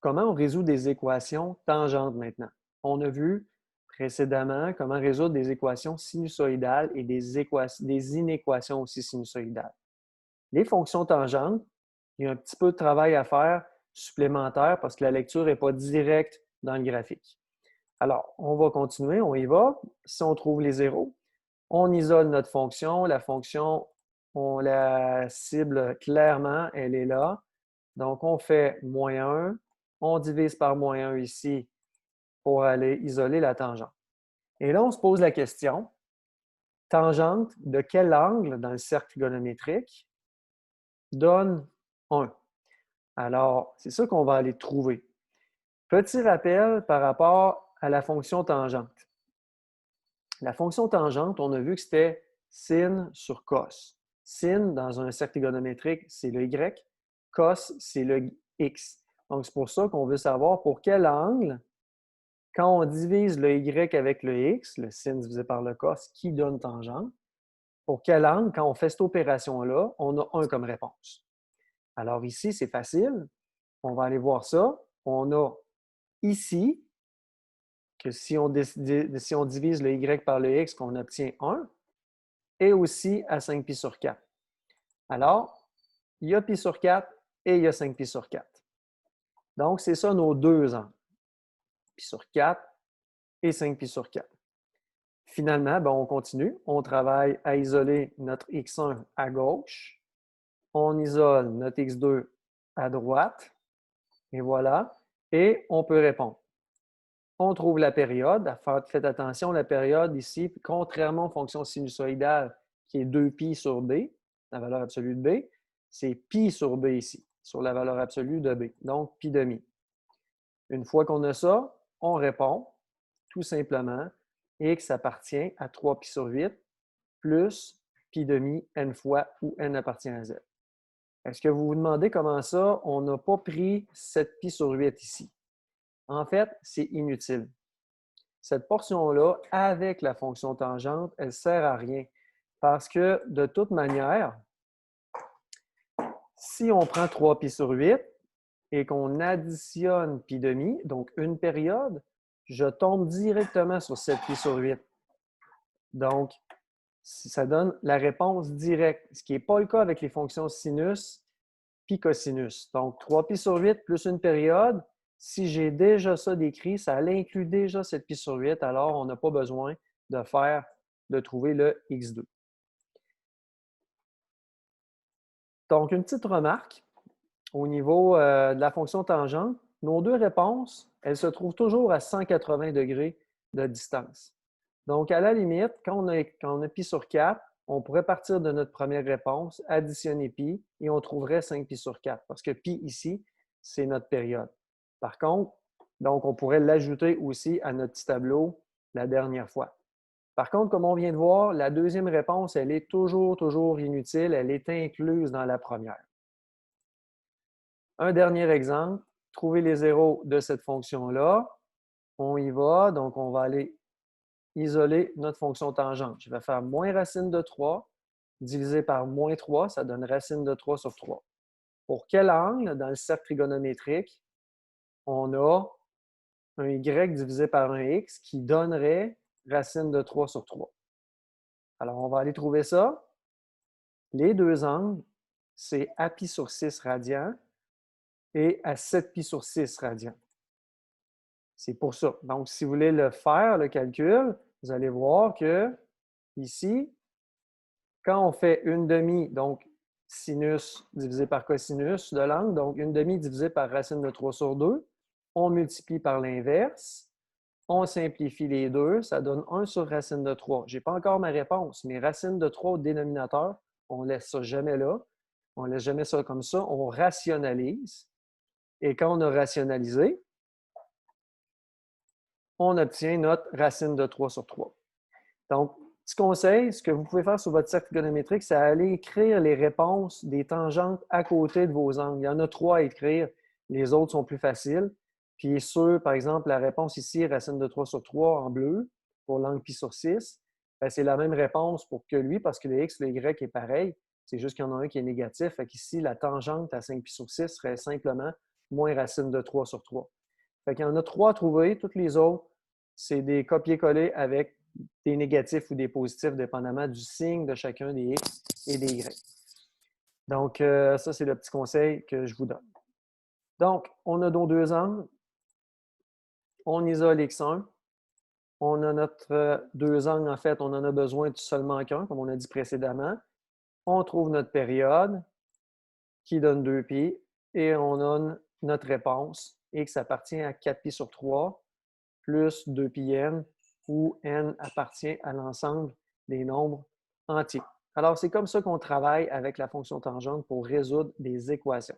Comment on résout des équations tangentes maintenant? On a vu précédemment comment résoudre des équations sinusoïdales et des inéquations aussi sinusoïdales. Les fonctions tangentes, il y a un petit peu de travail à faire supplémentaire parce que la lecture n'est pas directe dans le graphique. Alors, on va continuer, on y va. Si on trouve les zéros, on isole notre fonction. La fonction, on la cible clairement, elle est là. Donc, on fait -1, on divise par -1 ici pour aller isoler la tangente. Et là, on se pose la question, tangente de quel angle dans le cercle trigonométrique donne 1? Alors, c'est ça qu'on va aller trouver. Petit rappel par rapport à la fonction tangente. La fonction tangente, on a vu que c'était sin sur cos. Sin, dans un cercle trigonométrique, c'est le y. Cos, c'est le x. Donc, c'est pour ça qu'on veut savoir pour quel angle, quand on divise le y avec le x, le sin divisé par le cos, qui donne tangente, pour quel angle, quand on fait cette opération-là, on a 1 comme réponse. Alors ici, c'est facile. On va aller voir ça. On a ici que si on divise le y par le x, qu'on obtient 1, et aussi à 5 pi sur 4. Alors, il y a pi sur 4 et il y a 5 pi sur 4. Donc, c'est ça nos deux angles. Pi sur 4 et 5 pi sur 4. Finalement, on continue. On travaille à isoler notre x1 à gauche. On isole notre x2 à droite. Et voilà. Et on peut répondre. On trouve la période. Faites attention, la période ici, contrairement aux fonctions sinusoïdales, qui est 2pi sur b, la valeur absolue de b, c'est pi sur b ici, sur la valeur absolue de b. Donc, pi demi. Une fois qu'on a ça, on répond tout simplement x appartient à 3 pi sur 8 plus pi demi n fois où n appartient à z. Est-ce que vous vous demandez comment ça, on n'a pas pris 7 pi sur 8 ici? En fait, c'est inutile. Cette portion-là, avec la fonction tangente, elle ne sert à rien. Parce que, de toute manière, si on prend 3 pi sur 8 et qu'on additionne pi demi, donc une période, je tombe directement sur 7 pi sur 8. Donc, ça donne la réponse directe, ce qui n'est pas le cas avec les fonctions sinus pi cosinus. Donc, 3 pi sur 8 plus une période, si j'ai déjà ça décrit, ça inclut déjà 7 pi sur 8, alors on n'a pas besoin de trouver le x2. Donc, une petite remarque au niveau de la fonction tangente, nos deux réponses, elles se trouvent toujours à 180 degrés de distance. Donc, à la limite, quand on a pi sur 4, on pourrait partir de notre première réponse, additionner pi, et on trouverait 5 pi sur 4, parce que pi ici, c'est notre période. Par contre, donc, on pourrait l'ajouter aussi à notre petit tableau la dernière fois. Par contre, comme on vient de voir, la deuxième réponse, elle est toujours inutile, elle est incluse dans la première. Un dernier exemple, trouver les zéros de cette fonction-là. On y va, donc on va aller isoler notre fonction tangente. Je vais faire moins racine de 3 divisé par moins 3, ça donne racine de 3 sur 3. Pour quel angle, dans le cercle trigonométrique, on a un y divisé par un x qui donnerait racine de 3 sur 3? Alors, on va aller trouver ça. Les deux angles, c'est à pi sur 6 radians et à 7 pi sur 6 radians. C'est pour ça. Donc, si vous voulez le faire, le calcul, vous allez voir que ici, quand on fait une demi, donc sinus divisé par cosinus de l'angle, donc une demi divisé par racine de 3 sur 2, on multiplie par l'inverse, on simplifie les deux, ça donne 1 sur racine de 3. Je n'ai pas encore ma réponse, mais racine de 3 au dénominateur, on ne laisse ça jamais là. On ne laisse jamais ça comme ça. On rationalise. Et quand on a rationalisé, on obtient notre racine de 3 sur 3. Donc, petit conseil, ce que vous pouvez faire sur votre cercle trigonométrique, c'est aller écrire les réponses des tangentes à côté de vos angles. Il y en a 3 à écrire, les autres sont plus faciles. Puis sur, par exemple, la réponse ici, racine de 3 sur 3 en bleu, pour l'angle pi sur 6, c'est la même réponse pour que lui, parce que le x, le y est pareil. C'est juste qu'il y en a un qui est négatif. Fait qu'ici, la tangente à 5 pi sur 6 serait simplement moins racine de 3 sur 3. Fait qu'il y en a 3 à trouver. Toutes les autres, c'est des copier-coller avec des négatifs ou des positifs, dépendamment du signe de chacun des X et des Y. Donc, ça, c'est le petit conseil que je vous donne. Donc, on a nos deux angles. On isole X1. On a notre deux angles, en fait, on en a besoin de seulement qu'un, comme on a dit précédemment. On trouve notre période qui donne 2π et on a notre réponse. X appartient à 4π sur 3 plus 2πn où n appartient à l'ensemble des nombres entiers. Alors, c'est comme ça qu'on travaille avec la fonction tangente pour résoudre des équations.